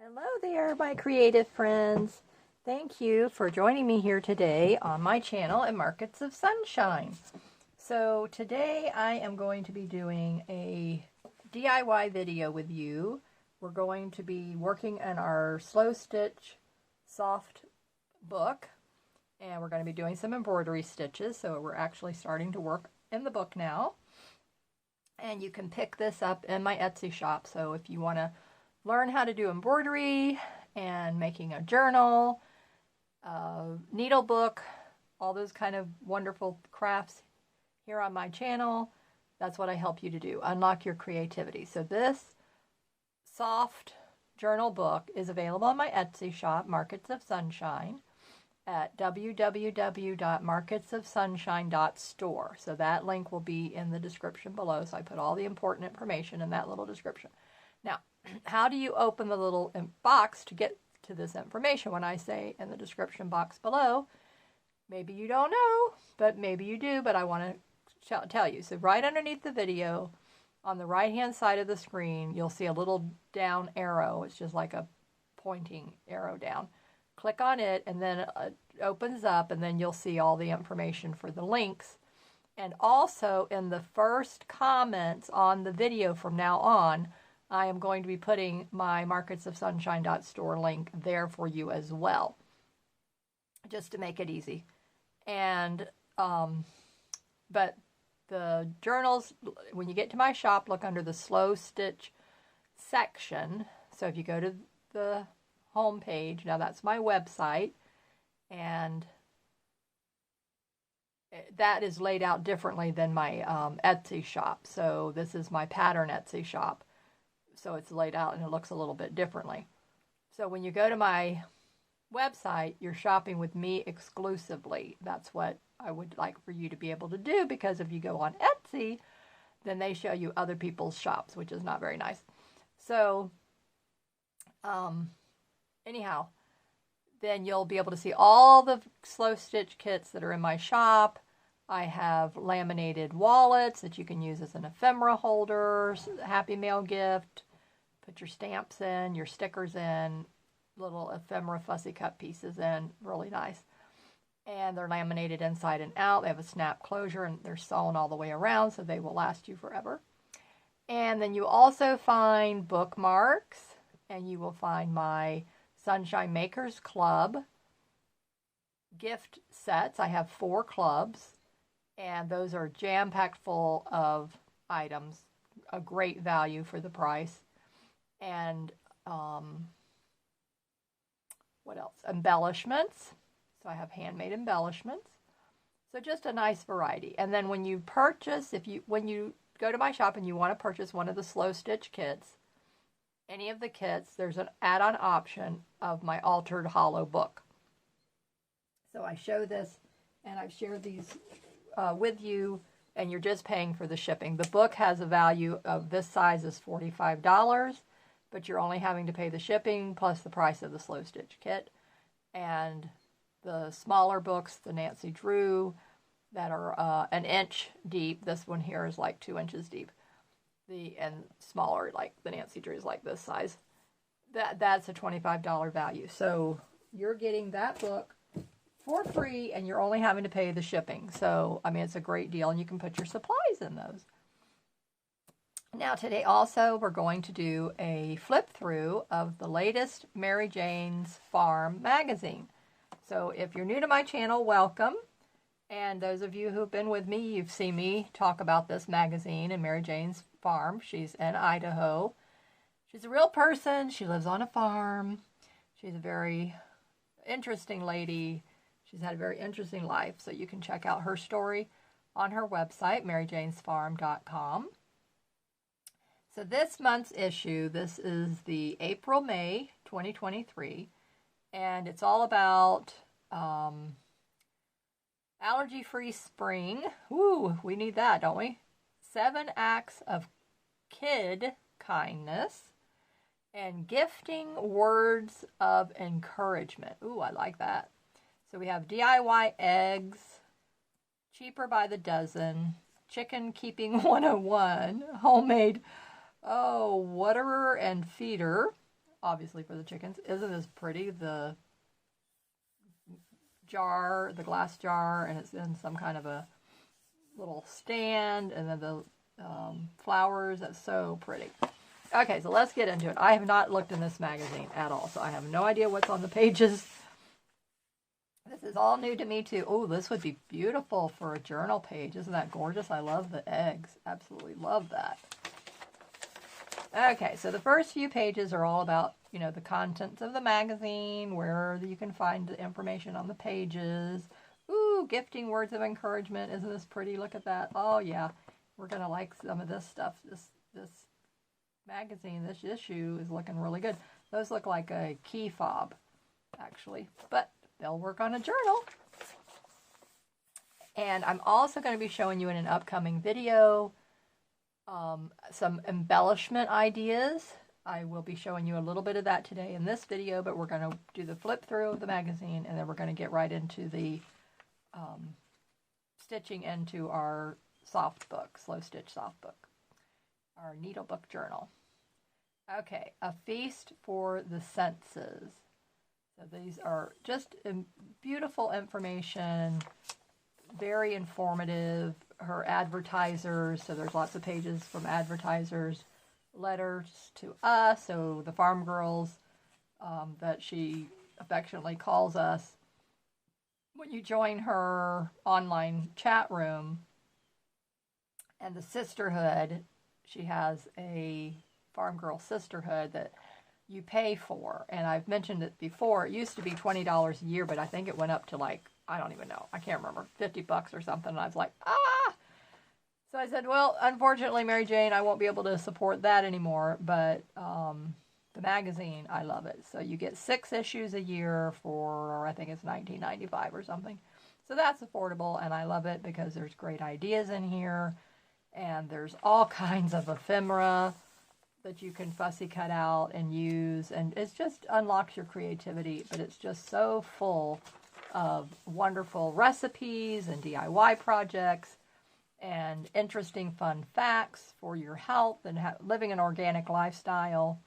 Hello there, my creative friends. Thank you for joining me here today on my channel at Markets of Sunshine. So today I am going to be doing a DIY video with you. We're going to be working on our slow stitch soft book, and we're going to be doing some embroidery stitches. So we're actually starting to work in the book now. And you can pick this up in my Etsy shop. So if you want to learn how to do embroidery and making a journal, needle book, all those kind of wonderful crafts here on my channel, that's what I help you to do. Unlock your creativity. So this soft journal book is available on my Etsy shop, Markets of Sunshine, at www.marketsofsunshine.store. So that link will be in the description below. So I put all the important information in that little description. Now, how do you open the little box to get to this information? When I say in the description box below, maybe you don't know, but maybe you do, but I want to tell you. So right underneath the video, on the right-hand side of the screen, you'll see a little down arrow. It's just like a pointing arrow down. Click on it, and then it opens up, and then you'll see all the information for the links. And also, in the first comments on the video from now on, I am going to be putting my marketsofsunshine.store link there for you as well, just to make it easy. And, but the journals, when you get to my shop, look under the slow stitch section. So if you go to the home page, now that's my website, and that is laid out differently than my Etsy shop. So this is my pattern Etsy shop. So it's laid out and it looks a little bit differently. So when you go to my website, you're shopping with me exclusively. That's what I would like for you to be able to do, because if you go on Etsy, then they show you other people's shops, which is not very nice. So anyhow, then you'll be able to see all the slow stitch kits that are in my shop. I have laminated wallets that you can use as an ephemera holder, Happy Mail gift, put your stamps in, your stickers in, little ephemera fussy cut pieces in, really nice. And they're laminated inside and out. They have a snap closure, and they're sewn all the way around, so they will last you forever. And then you also find bookmarks, and you will find my Sunshine Makers Club gift sets. I have 4 clubs, and those are jam-packed full of items, a great value for the price. And what else? Embellishments. So I have handmade embellishments. So just a nice variety. And then when you purchase, when you go to my shop and you want to purchase one of the slow stitch kits, any of the kits, there's an add-on option of my altered hollow book. So I show this, and I've shared these with you, and you're just paying for the shipping. The book has a value of this size is $45, but you're only having to pay the shipping plus the price of the slow stitch kit. And the smaller books, the Nancy Drew, that are an inch deep, this one here is like 2 inches deep. And smaller, like the Nancy Drew is like this size. That's a $25 value. So you're getting that book for free, and you're only having to pay the shipping. So, I mean, it's a great deal, and you can put your supplies in those. Now, today also, we're going to do a flip through of the latest Mary Jane's Farm magazine. So if you're new to my channel, welcome. And those of you who've been with me, you've seen me talk about this magazine and Mary Jane's Farm. She's in Idaho. She's a real person. She lives on a farm. She's a very interesting lady. She's had a very interesting life. So you can check out her story on her website, maryjanesfarm.com. So this month's issue, this is the April-May 2023, and it's all about allergy-free spring. Ooh, we need that, don't we? 7 acts of kid kindness and gifting words of encouragement. Ooh, I like that. So we have DIY eggs, cheaper by the dozen, chicken keeping 101, homemade waterer and feeder, obviously for the chickens. Isn't this pretty? The jar, the glass jar, and it's in some kind of a little stand, and then the flowers. That's so pretty. Okay, so let's get into it. I have not looked in this magazine at all, so I have no idea what's on the pages. This is all new to me too. Oh, this would be beautiful for a journal page. Isn't that gorgeous? I love the eggs. Absolutely love that. Okay, so the first few pages are all about, you know, the contents of the magazine, where you can find the information on the pages. Ooh, gifting words of encouragement. Isn't this pretty? Look at that. Oh, yeah. We're going to like some of this stuff. This magazine, this issue is looking really good. Those look like a key fob, actually, but they'll work on a journal. And I'm also going to be showing you in an upcoming video some embellishment ideas. I will be showing you a little bit of that today in this video, but we're going to do the flip through of the magazine, and then we're going to get right into the stitching into our soft book, slow stitch soft book, our needle book journal. Okay, a feast for the senses. So these are just beautiful information, very informative. Her advertisers, so there's lots of pages from advertisers, letters to us, so the farm girls that she affectionately calls us. When you join her online chat room and the sisterhood, she has a farm girl sisterhood that you pay for, and I've mentioned it before. It used to be $20 a year, but I think it went up to, like, I don't even know, I can't remember, $50 or something. And I was like, so I said, well, unfortunately, Mary Jane, I won't be able to support that anymore, but the magazine, I love it. So you get 6 issues a year for, I think it's $19.95 or something. So that's affordable, and I love it because there's great ideas in here, and there's all kinds of ephemera that you can fussy cut out and use, and it just unlocks your creativity, but it's just so full of wonderful recipes and DIY projects and interesting fun facts for your health and living an organic lifestyle.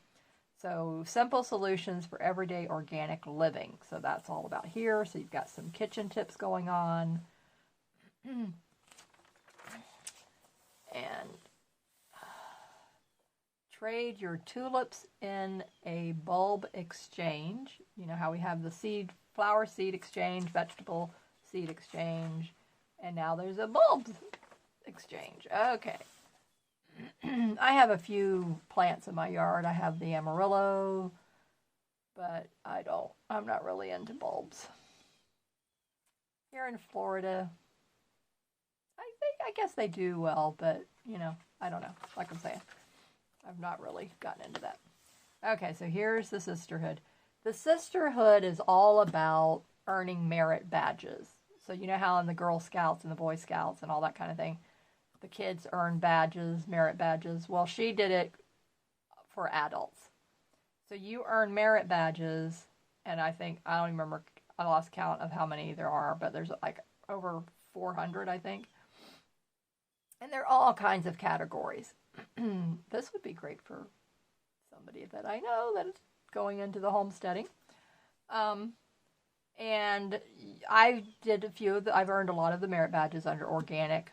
So simple solutions for everyday organic living. So that's all about here. So you've got some kitchen tips going on. And trade your tulips in a bulb exchange. You know how we have the flower seed exchange, vegetable seed exchange, and now there's a bulb exchange. Okay. I have a few plants in my yard. I have the Amarillo, but I'm not really into bulbs. Here in Florida, I guess they do well, but, you know, I don't know. Like I'm saying, I've not really gotten into that. Okay, so here's the sisterhood. The sisterhood is all about earning merit badges. So you know how in the Girl Scouts and the Boy Scouts and all that kind of thing, the kids earn badges, merit badges. Well, she did it for adults. So you earn merit badges, and I don't even remember, I lost count of how many there are, but there's like over 400, I think. And they're all kinds of categories. This would be great for somebody that I know that is going into the homesteading. And I did I've earned a lot of the merit badges under organic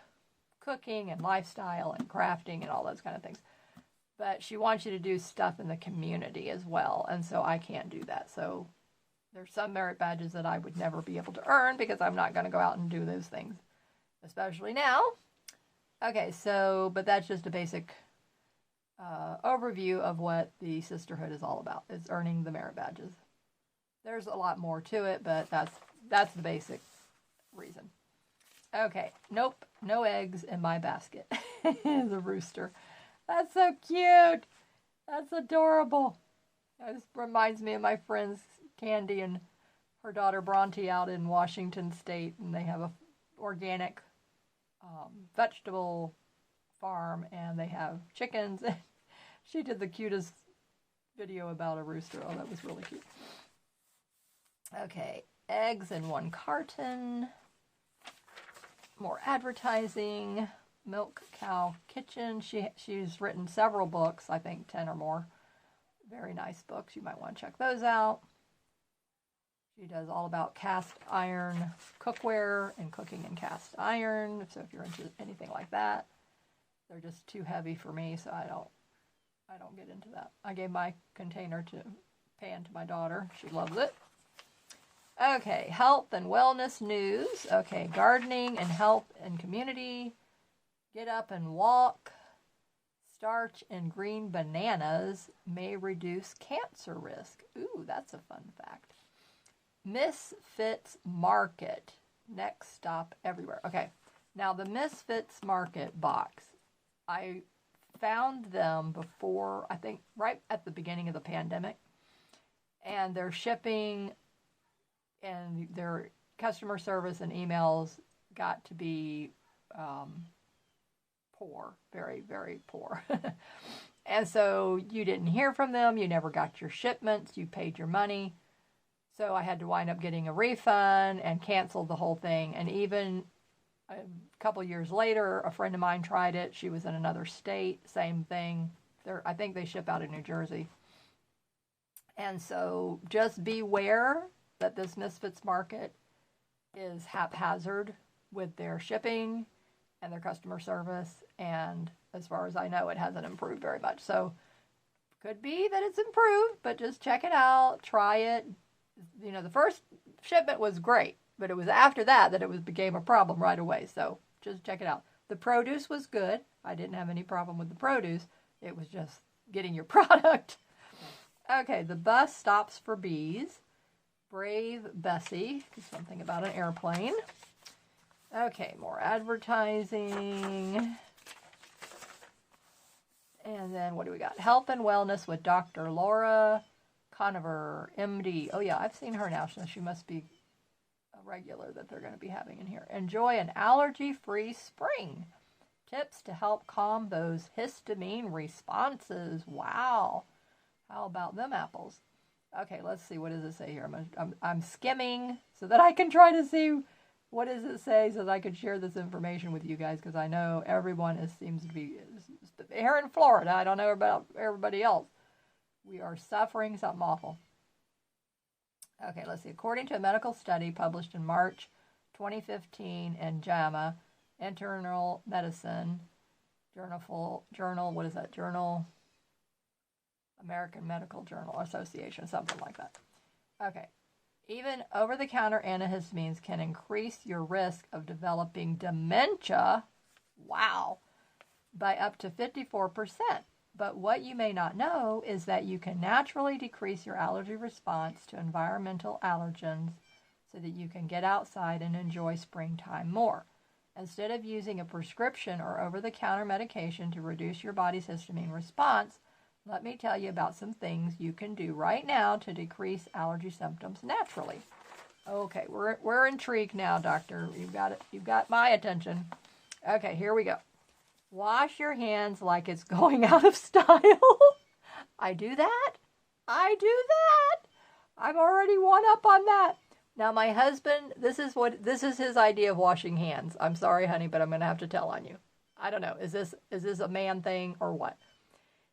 cooking and lifestyle and crafting and all those kind of things. But she wants you to do stuff in the community as well, and so I can't do that. So there's some merit badges that I would never be able to earn because I'm not going to go out and do those things, especially now. Okay, so, but that's just a basic overview of what the sisterhood is all about. It's earning the merit badges. There's a lot more to it, but that's the basic reason. Okay, nope, no eggs in my basket. The rooster. That's so cute. That's adorable. This reminds me of my friends Candy and her daughter Bronte out in Washington State, and they have a organic vegetable farm, and they have chickens. She did the cutest video about a rooster. Oh, that was really cute. Okay, eggs in 1 carton. More advertising. Milk Cow Kitchen. She's written several books, I think 10 or more, Very nice books. You might want to check those out. She does all about cast iron cookware and cooking in cast iron. So if you're into anything like that, they're just too heavy for me, so I don't get into that. I gave my container to pan to my daughter. She loves it. Okay, health and wellness news. Okay, gardening and health and community. Get up and walk. Starch in green bananas may reduce cancer risk. Ooh, that's a fun fact. Misfits Market. Next stop everywhere. Okay, now the Misfits Market box. I found them before, I think, right at the beginning of the pandemic. And their shipping and their customer service and emails got to be poor, very, very poor. And so you didn't hear from them. You never got your shipments. You paid your money. So I had to wind up getting a refund and cancel the whole thing. And even a couple years later, a friend of mine tried it. She was in another state. Same thing. I think they ship out of New Jersey. And so just beware that this Misfits Market is haphazard with their shipping and their customer service. And as far as I know, it hasn't improved very much. So could be that it's improved, but just check it out. Try it. You know, the first shipment was great, but it was after that it became a problem right away. So just check it out. The produce was good. I didn't have any problem with the produce. It was just getting your product. Okay, the bus stops for bees. Brave Bessie, something about an airplane. Okay, more advertising. And then what do we got? Health and Wellness with Dr. Laura Conover, MD. Oh yeah, I've seen her now, so she must be a regular that they're going to be having in here. Enjoy an allergy-free spring. Tips to help calm those histamine responses. Wow. How about them apples? Okay, let's see. What does it say here? I'm skimming so that I can try to see what does it say so that I can share this information with you guys, because I know everyone seems to be here in Florida. I don't know about everybody else. We are suffering something awful. Okay, let's see. According to a medical study published in March 2015 in JAMA, Internal Medicine Journal, what is that? Journal, American Medical Journal Association, something like that. Okay. Even over-the-counter antihistamines can increase your risk of developing dementia, wow, by up to 54%. But what you may not know is that you can naturally decrease your allergy response to environmental allergens so that you can get outside and enjoy springtime more. Instead of using a prescription or over-the-counter medication to reduce your body's histamine response, let me tell you about some things you can do right now to decrease allergy symptoms naturally. Okay, we're intrigued now, doctor. You've got it. You've got my attention. Okay, here we go. Wash your hands like it's going out of style. I do that. I'm already one up on that. Now my husband, this is his idea of washing hands. I'm sorry, honey, but I'm going to have to tell on you. I don't know. Is this a man thing or what?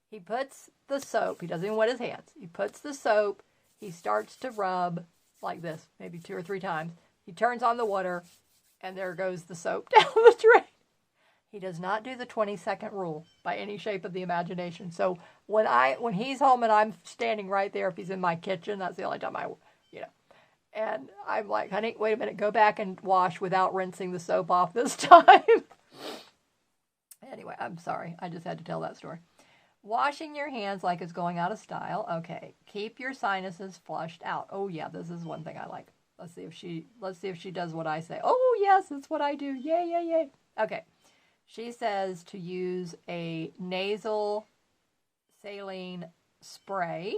He puts the soap. He doesn't even wet his hands. He puts the soap. He starts to rub like this, maybe 2 or 3 times. He turns on the water, and there goes the soap down the drain. He does not do the 20-second rule by any shape of the imagination. So when he's home and I'm standing right there, if he's in my kitchen, that's the only time and I'm like, honey, wait a minute, go back and wash without rinsing the soap off this time. Anyway, I'm sorry. I just had to tell that story. Washing your hands like it's going out of style. Okay. Keep your sinuses flushed out. Oh yeah, this is one thing I like. Let's see if she does what I say. Oh yes, it's what I do. Yay, yay, yay. Okay. She says to use a nasal saline spray,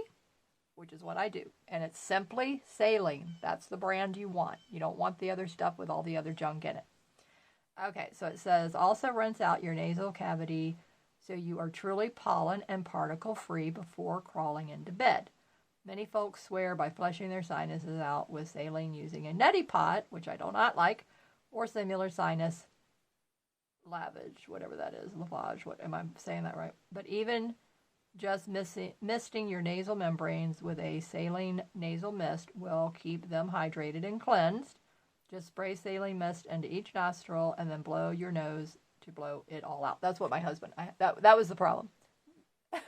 which is what I do. And it's simply saline. That's the brand you want. You don't want the other stuff with all the other junk in it. Okay, so it says also rinse out your nasal cavity so you are truly pollen and particle free before crawling into bed. Many folks swear by flushing their sinuses out with saline using a neti pot, which I do not like, or similar sinus lavage, whatever that is, lavage, what am I saying that right? But even Just misting your nasal membranes with a saline nasal mist will keep them hydrated and cleansed. Just spray saline mist into each nostril and then blow your nose to blow it all out. That's what my husband, that was the problem.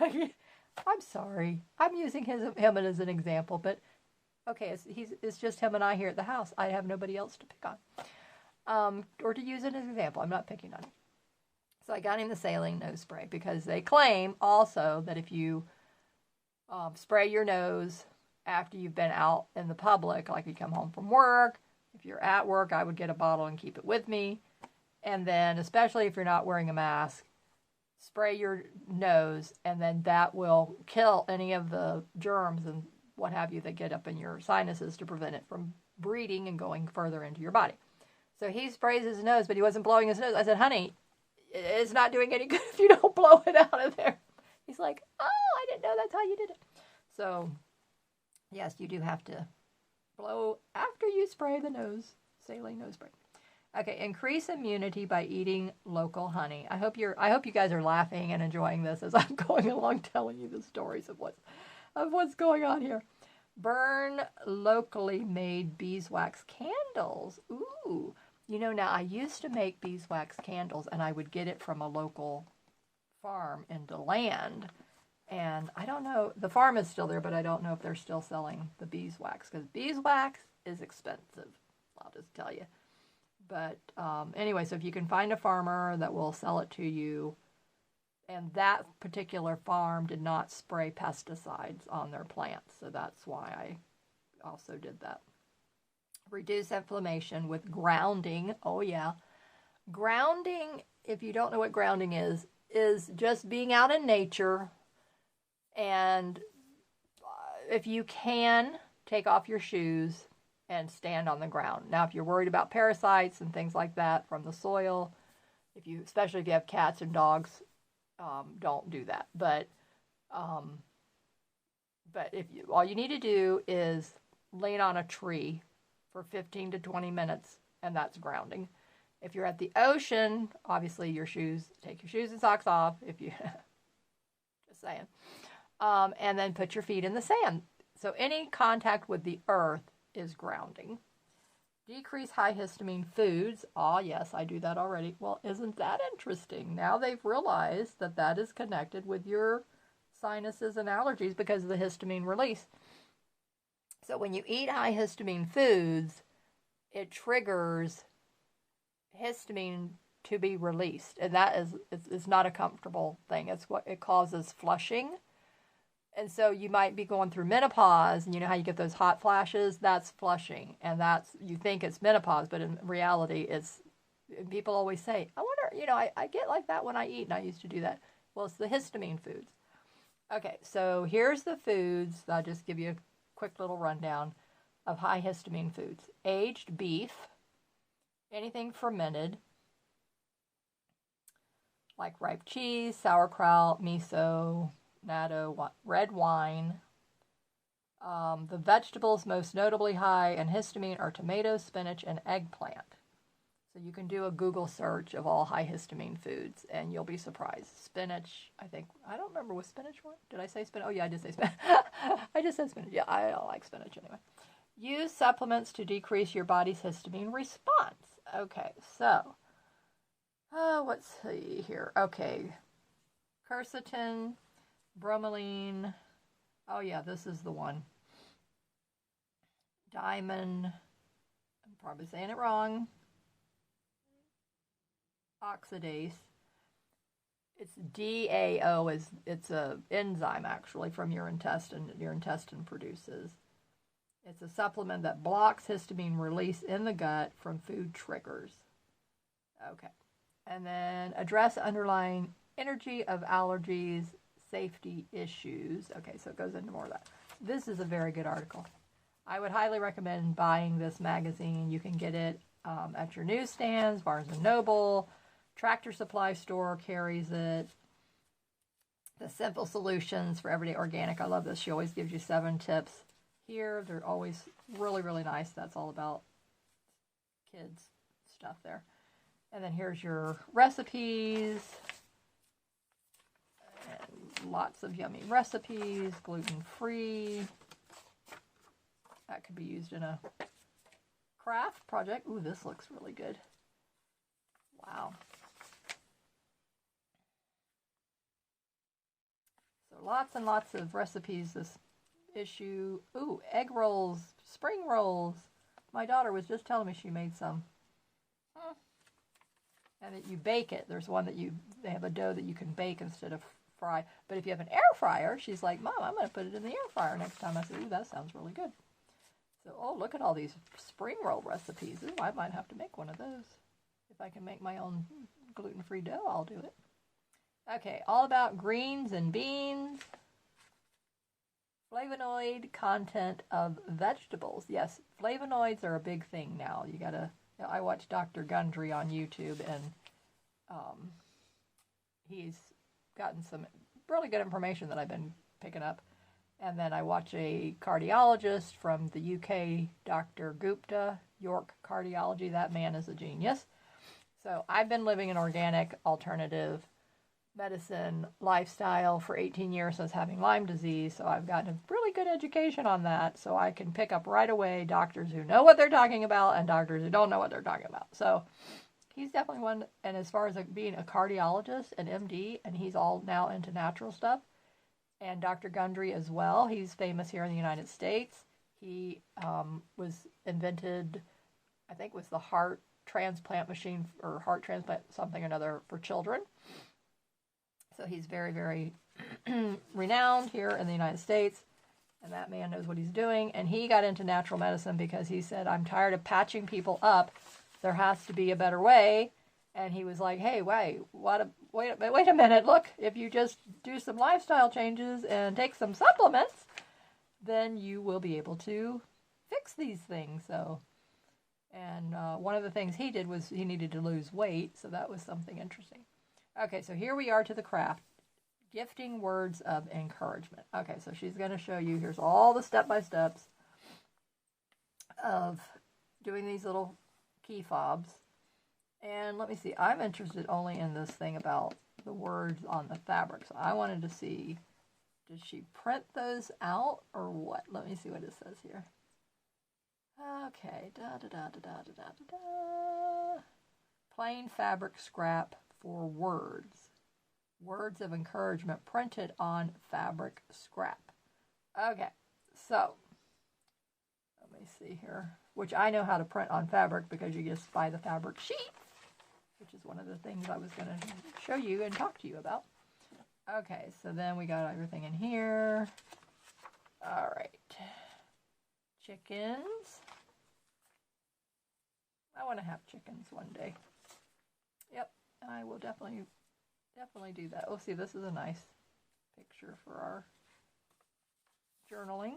I'm sorry. I'm using him as an example, but okay, it's just him and I here at the house. I have nobody else to pick on. Or to use it as an example. I'm not picking on him. So I got him the saline nose spray because they claim also that if you spray your nose after you've been out in the public, like you come home from work, if you're at work, I would get a bottle and keep it with me. And then, especially if you're not wearing a mask, spray your nose, and then that will kill any of the germs and what have you that get up in your sinuses to prevent it from breeding and going further into your body. So he sprays his nose, but he wasn't blowing his nose. I said, honey, it's not doing any good if you don't blow it out of there. He's like, oh, I didn't know that's how you did it. So, yes, you do have to blow after you spray the nose, saline nose spray. Okay, increase immunity by eating local honey. I hope you guys are laughing and enjoying this as I'm going along telling you the stories of what's going on here. Burn locally made beeswax candles. Ooh. Now I used to make beeswax candles, and I would get it from a local farm in DeLand. And I don't know, the farm is still there, but I don't know if they're still selling the beeswax, because beeswax is expensive, I'll just tell you. But anyway, so if you can find a farmer that will sell it to you, and that particular farm did not spray pesticides on their plants, so that's why I also did that. Reduce inflammation with grounding. Oh yeah. Grounding, if you don't know what grounding is just being out in nature, and if you can, take off your shoes and stand on the ground. Now, if you're worried about parasites and things like that from the soil, especially if you have cats and dogs, don't do that. But all you need to do is lean on a tree for 15 to 20 minutes, and that's grounding. If you're at the ocean, obviously take your shoes and socks off, if you, just saying. And then put your feet in the sand. So any contact with the earth is grounding. Decrease high histamine foods. Oh, yes, I do that already. Well, isn't that interesting? Now they've realized that is connected with your sinuses and allergies because of the histamine release. So when you eat high histamine foods, it triggers histamine to be released, and that is not a comfortable thing. It causes flushing. And so you might be going through menopause, and you know how you get those hot flashes? That's flushing, and you think it's menopause, but in reality, people always say, I wonder, I get like that when I eat, and I used to do that. Well, it's the histamine foods. Okay, so here's the foods. I'll just give you a quick little rundown of high histamine foods. Aged beef, anything fermented, like ripe cheese, sauerkraut, miso, natto, red wine. The vegetables most notably high in histamine are tomato, spinach, and eggplant. So you can do a Google search of all high histamine foods, and you'll be surprised. Spinach, I don't remember, was spinach one? Did I say spinach? Oh, yeah, I did say spinach. I just said spinach. Yeah, I don't like spinach anyway. Use supplements to decrease your body's histamine response. Okay, so, let's see here. Okay, quercetin, bromelain. Oh, yeah, this is the one. Diamond. I'm probably saying it wrong. Oxidase. It's DAO. It's a enzyme actually from your intestine. Your intestine produces. It's a supplement that blocks histamine release in the gut from food triggers. Okay, and then address underlying energy of allergies, safety issues. Okay, so it goes into more of that. This is a very good article. I would highly recommend buying this magazine. You can get it at your newsstands, Barnes & Noble. Tractor Supply Store carries it. The Simple Solutions for Everyday Organic. I love this. She always gives you 7 tips. Here, they're always really, really nice. That's all about kids stuff there. And then here's your recipes. And lots of yummy recipes, gluten-free. That could be used in a craft project. Ooh, this looks really good. Wow. So lots and lots of recipes this issue. Ooh, egg rolls, spring rolls. My daughter was just telling me she made some. And that you bake it. There's one that they have a dough that you can bake instead of fry. But if you have an air fryer, she's like, Mom, I'm going to put it in the air fryer next time. I said, ooh, that sounds really good. So, oh, look at all these spring roll recipes. Ooh, I might have to make one of those. If I can make my own gluten-free dough, I'll do it. Okay, all about greens and beans. Flavonoid content of vegetables. Yes, flavonoids are a big thing now. You gotta. I watch Dr. Gundry on YouTube, and he's gotten some really good information that I've been picking up. And then I watch a cardiologist from the UK, Dr. Gupta, York Cardiology. That man is a genius. So I've been living an organic, alternative medicine lifestyle for 18 years since having Lyme disease. So I've gotten a really good education on that. So I can pick up right away doctors who know what they're talking about and doctors who don't know what they're talking about. So he's definitely one. And as far as being a cardiologist, an MD, and he's all now into natural stuff. And Dr. Gundry as well. He's famous here in the United States. He was invented, I think it was the heart transplant machine, or heart transplant something or another for children. So he's very, very renowned here in the United States. And that man knows what he's doing. And he got into natural medicine because he said, I'm tired of patching people up. There has to be a better way. And he was like, hey, wait a minute. Look, if you just do some lifestyle changes and take some supplements, then you will be able to fix these things. So, and one of the things he did was he needed to lose weight. So that was something interesting. Okay, so here we are to the craft. Gifting words of encouragement. Okay, so she's going to show you, here's all the step-by-steps of doing these little key fobs. And let me see, I'm interested only in this thing about the words on the fabric. So I wanted to see, did she print those out or what? Let me see what it says here. Okay, plain fabric scrap for words. Words of encouragement printed on fabric scrap. Okay, so let me see here, which I know how to print on fabric because you just buy the fabric sheet, which is one of the things I was going to show you and talk to you about. Okay, so then we got everything in here. All right. Chickens. I want to have chickens one day. Yep, I will definitely do that. Oh, see, this is a nice picture for our journaling.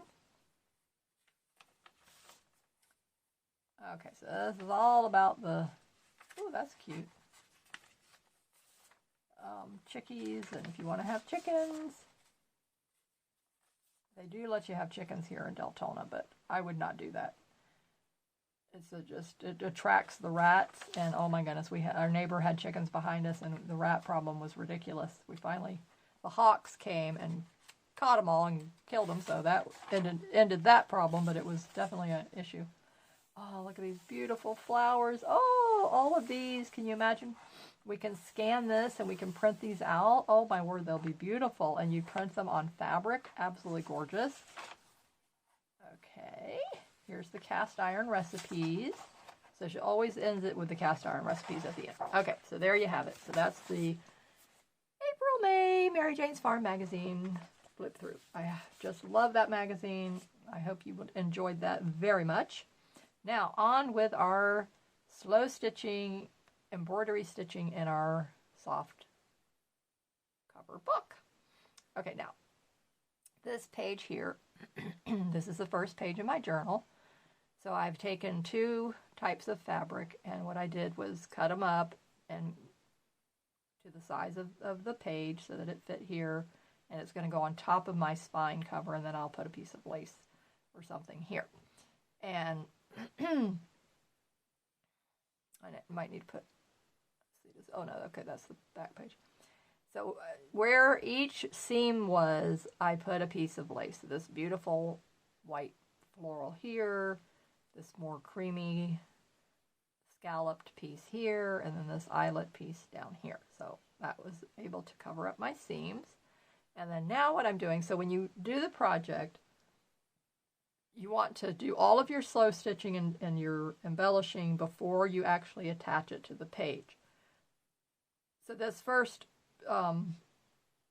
Okay, so this is all about the, oh, that's cute. Chickies, and if you want to have chickens, they do let you have chickens here in Deltona, but I would not do that. It attracts the rats, and oh my goodness, our neighbor had chickens behind us, and the rat problem was ridiculous. The hawks came and caught them all and killed them, so that ended that problem, but it was definitely an issue. Oh, look at these beautiful flowers. Oh, all of these, can you imagine? We can scan this and we can print these out. Oh my word, they'll be beautiful, and you print them on fabric. Absolutely gorgeous. Okay. Here's the cast iron recipes. So she always ends it with the cast iron recipes at the end. Okay, so there you have it. So that's the April-May Mary Jane's Farm magazine flip through. I just love that magazine. I hope you enjoyed that very much. Now on with our slow stitching, embroidery stitching in our soft cover book. Okay, now this page here, this is the first page of my journal. So I've taken two types of fabric, and what I did was cut them up and to the size of the page so that it fit here, and it's going to go on top of my spine cover, and then I'll put a piece of lace or something here. And I might need to put, let's see this, oh no, okay, that's the back page. So where each seam was, I put a piece of lace. So this beautiful white floral here, this more creamy scalloped piece here, and then this eyelet piece down here. So that was able to cover up my seams. And then now what I'm doing, so when you do the project, you want to do all of your slow stitching and your embellishing before you actually attach it to the page. So this first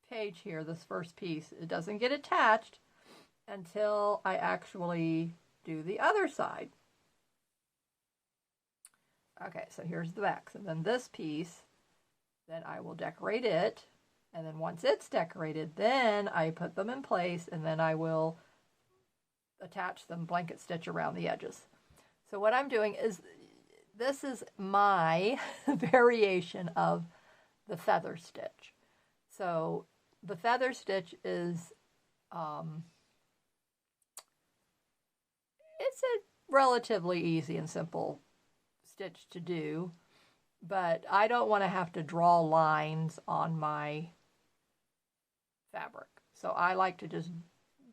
page here, this first piece, it doesn't get attached until I actually do the other side. Okay, so here's the back. So then this piece, then I will decorate it. And then once it's decorated, then I put them in place, and then I will attach them, blanket stitch around the edges. So what I'm doing is, this is my variation of the feather stitch. So the feather stitch is, it's a relatively easy and simple stitch to do, but I don't want to have to draw lines on my fabric. So I like to just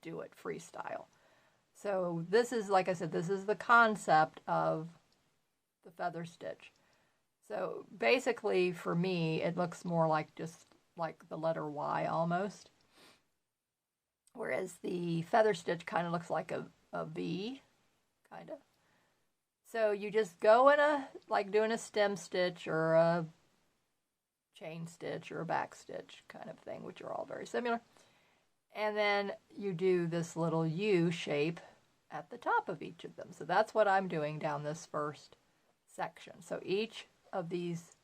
do it freestyle. So this is, like I said, this is the concept of the feather stitch. So basically for me, it looks more like just like the letter Y almost. Whereas the feather stitch kind of looks like a V, kind of. So you just go in like doing a stem stitch or a chain stitch or a back stitch kind of thing, which are all very similar. And then you do this little U shape at the top of each of them. So that's what I'm doing down this first section. So each of these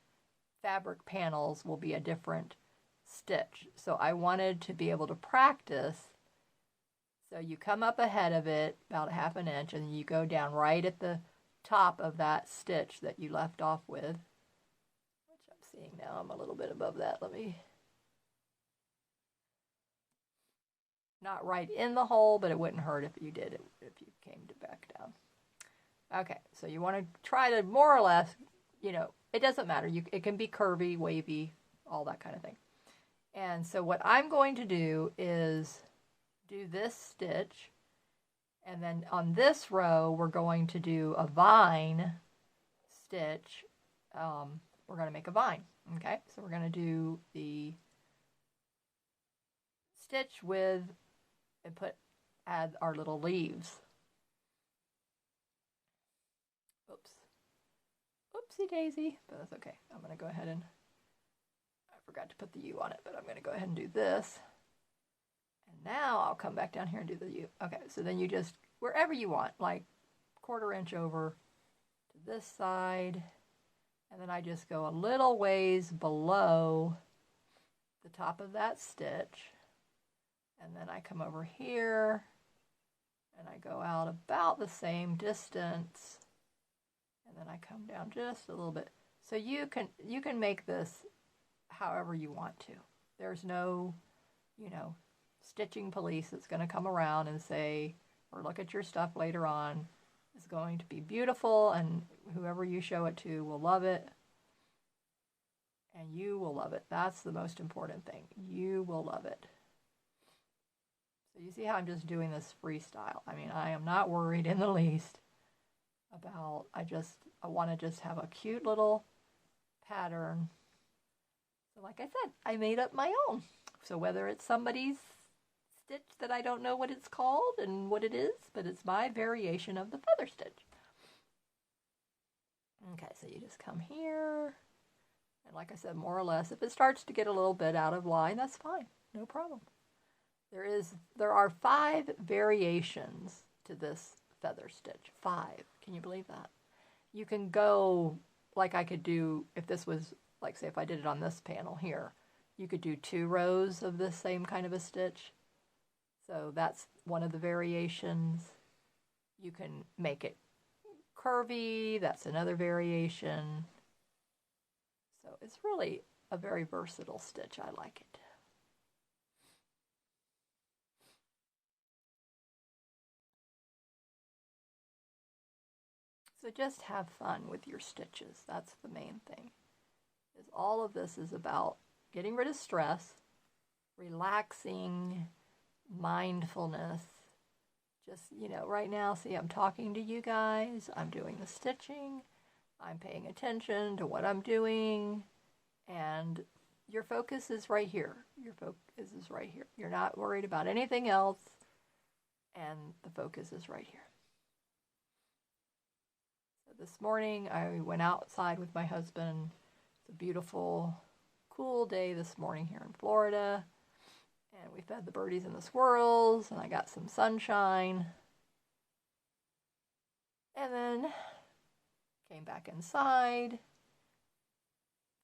fabric panels will be a different stitch. So I wanted to be able to practice. So you come up ahead of it about a ½ inch, and you go down right at the top of that stitch that you left off with, which I'm seeing now. I'm a little bit above that. Let me, not right in the hole, but it wouldn't hurt if you did it, if you came to back down. Okay, so you want to try to more or less, you know, it doesn't matter. It can be curvy, wavy, all that kind of thing. And so what I'm going to do is do this stitch, and then on this row we're going to do a vine stitch. We're going to make a vine. Okay, so we're going to do the stitch with and add our little leaves. Oops. Oopsie daisy, but that's okay. I'm going to go ahead and, I forgot to put the U on it, but I'm going to go ahead and do this. And now I'll come back down here and do the U. Okay, so then you just, wherever you want, like 1/4 inch over to this side, and then I just go a little ways below the top of that stitch, and then I come over here, and I go out about the same distance, and then I come down just a little bit. So you can make this however you want to. There's no, you know, stitching police that's going to come around and say, or look at your stuff later on, is going to be beautiful, and whoever you show it to will love it, and you will love it. That's the most important thing. You will love it. So you see how I'm just doing this freestyle. I mean, I am not worried in the least about, I want to just have a cute little pattern. So like I said, I made up my own. So whether it's somebody's stitch that I don't know what it's called and what it is, but it's my variation of the feather stitch. Okay, so you just come here, and like I said, more or less, if it starts to get a little bit out of line, that's fine, no problem. There are 5 variations to this feather stitch. 5. Can you believe that? You can go, like I could do, if this was, like say if I did it on this panel here, you could do 2 rows of the same kind of a stitch. So that's one of the variations. You can make it curvy, that's another variation. So it's really a very versatile stitch. I like it. So just have fun with your stitches. That's the main thing. All of this is about getting rid of stress, relaxing, mindfulness. Just, right now, see, I'm talking to you guys, I'm doing the stitching, I'm paying attention to what I'm doing, and your focus is right here. Your focus is right here. You're not worried about anything else, and the focus is right here. So this morning, I went outside with my husband. It's a beautiful, cool day this morning here in Florida. And we fed the birdies and the squirrels, and I got some sunshine. And then came back inside,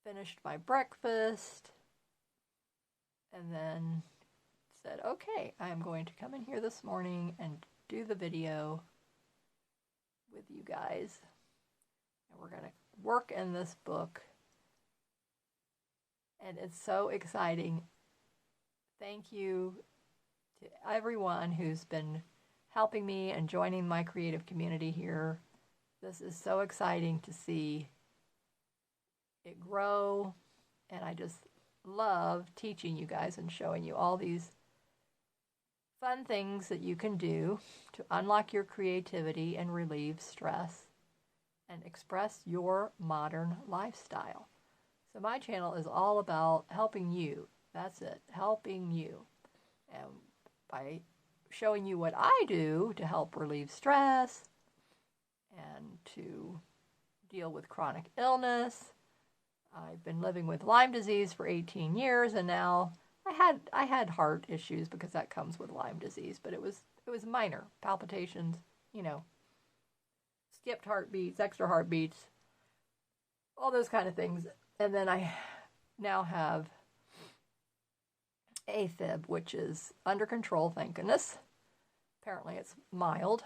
finished my breakfast, and then said, okay, I am going to come in here this morning and do the video with you guys. And we're going to work in this book. And it's so exciting. Thank you to everyone who's been helping me and joining my creative community here. This is so exciting to see it grow, and I just love teaching you guys and showing you all these fun things that you can do to unlock your creativity and relieve stress and express your modern lifestyle. So my channel is all about helping you. That's it, helping you. And by showing you what I do to help relieve stress and to deal with chronic illness. I've been living with Lyme disease for 18 years, and now I had heart issues because that comes with Lyme disease, but it was minor palpitations, skipped heartbeats, extra heartbeats, all those kind of things. And then I now have AFib, which is under control, thank goodness. Apparently it's mild.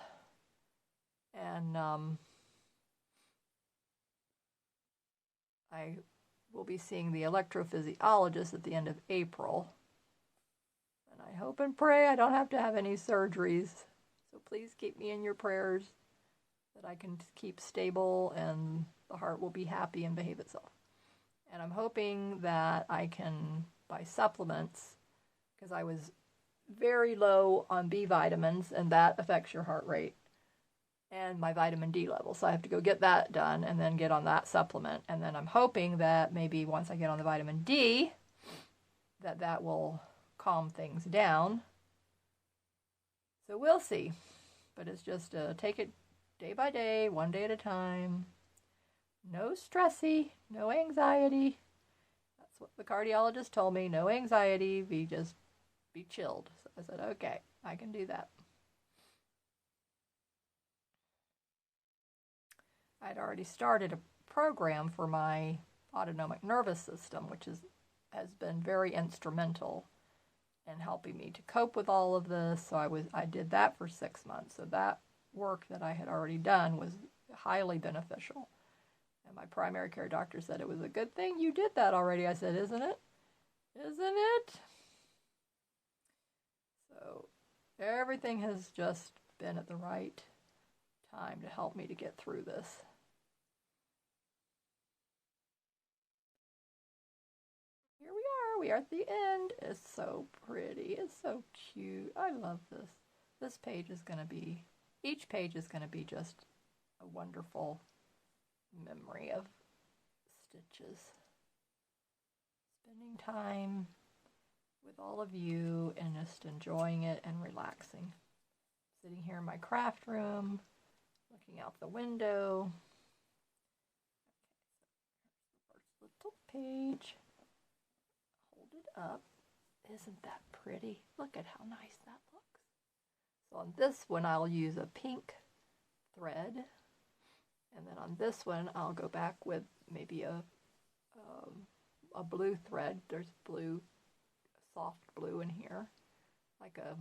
And I will be seeing the electrophysiologist at the end of April. And I hope and pray I don't have to have any surgeries. So please keep me in your prayers that I can keep stable and the heart will be happy and behave itself. And I'm hoping that I can buy supplements, because I was very low on B vitamins, and that affects your heart rate and my vitamin D level. So I have to go get that done and then get on that supplement. And then I'm hoping that maybe once I get on the vitamin D, that will calm things down. So we'll see. But it's just take it day by day, one day at a time. No stressy, no anxiety. That's what the cardiologist told me. No anxiety, be chilled. So I said, okay, I can do that. I'd already started a program for my autonomic nervous system, which has been very instrumental in helping me to cope with all of this. So I did that for 6 months. So that work that I had already done was highly beneficial. And my primary care doctor said it was a good thing you did that already. I said, isn't it? Isn't it? So everything has just been at the right time to help me to get through this. Here we are. We are at the end. It's so pretty. It's so cute. I love this. This page is going to be, each page is going to be just a wonderful memory of stitches. Spending time with all of you and just enjoying it and relaxing. Sitting here in my craft room, looking out the window. Okay, so first little page. Hold it up. Isn't that pretty? Look at how nice that looks. So on this one, I'll use a pink thread. And then on this one, I'll go back with maybe a blue thread. There's blue, soft blue in here, like a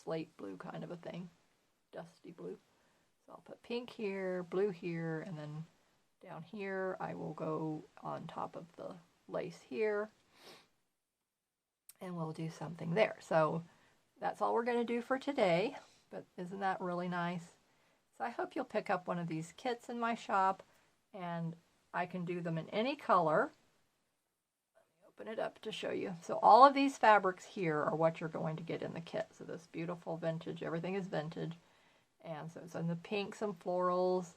slate blue kind of a thing, dusty blue. So I'll put pink here, blue here, and then down here I will go on top of the lace here, and we'll do something there. So that's all we're going to do for today, but isn't that really nice? So I hope you'll pick up one of these kits in my shop, and I can do them in any color. Let me open it up to show you. So all of these fabrics here are what you're going to get in the kit. So this beautiful vintage, everything is vintage. And so it's in the pinks and florals,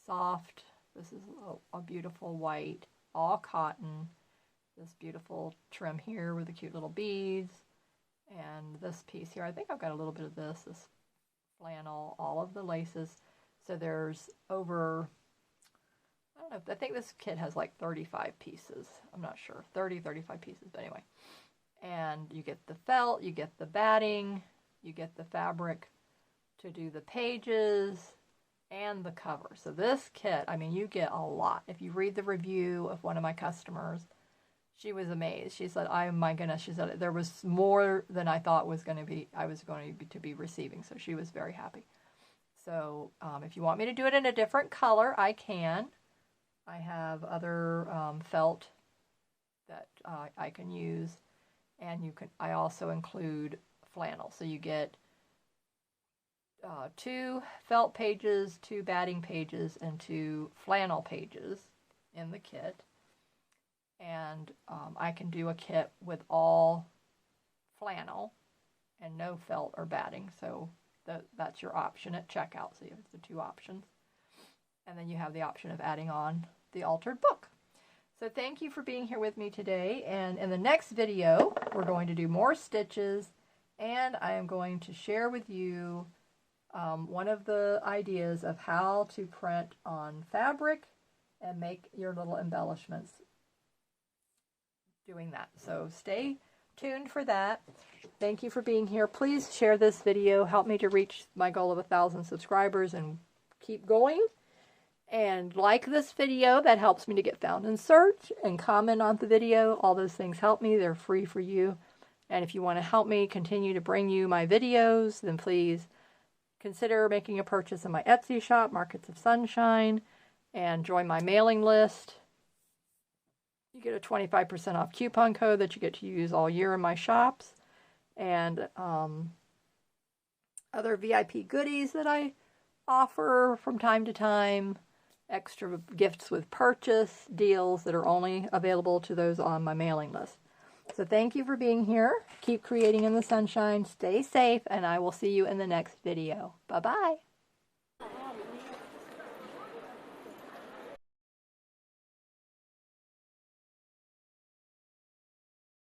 soft. This is a beautiful white, all cotton. This beautiful trim here with the cute little beads. And this piece here, I think I've got a little bit of this flannel, all of the laces. So there's over, I don't know, I think this kit has like 35 pieces. I'm not sure, 30, 35 pieces, but anyway. And you get the felt, you get the batting, you get the fabric to do the pages and the cover. So this kit, I mean, you get a lot. If you read the review of one of my customers, she was amazed. She said, "Oh my goodness," she said, "there was more than I thought was going to be, I was going to be receiving." So she was very happy. So if you want me to do it in a different color, I can. I have other felt that I can use, and you can. I also include flannel. So you get 2 felt pages, 2 batting pages, and 2 flannel pages in the kit. And I can do a kit with all flannel and no felt or batting. So that's your option at checkout. So you have the 2 options. And then you have the option of adding on the altered book. So thank you for being here with me today. And in the next video, we're going to do more stitches. And I am going to share with you one of the ideas of how to print on fabric and make your little embellishments doing that. So stay tuned for that. Thank you for being here. Please share this video. Help me to reach my goal of 1,000 subscribers and keep going. And like this video, that helps me to get found in search, and comment on the video. All those things help me. They're free for you. And if you want to help me continue to bring you my videos, then please consider making a purchase in my Etsy shop, Markets of Sunshine, and join my mailing list. You get a 25% off coupon code that you get to use all year in my shops, and other VIP goodies that I offer from time to time, extra gifts with purchase, deals that are only available to those on my mailing list. So thank you for being here. Keep creating in the sunshine. Stay safe, and I will see you in the next video. Bye-bye.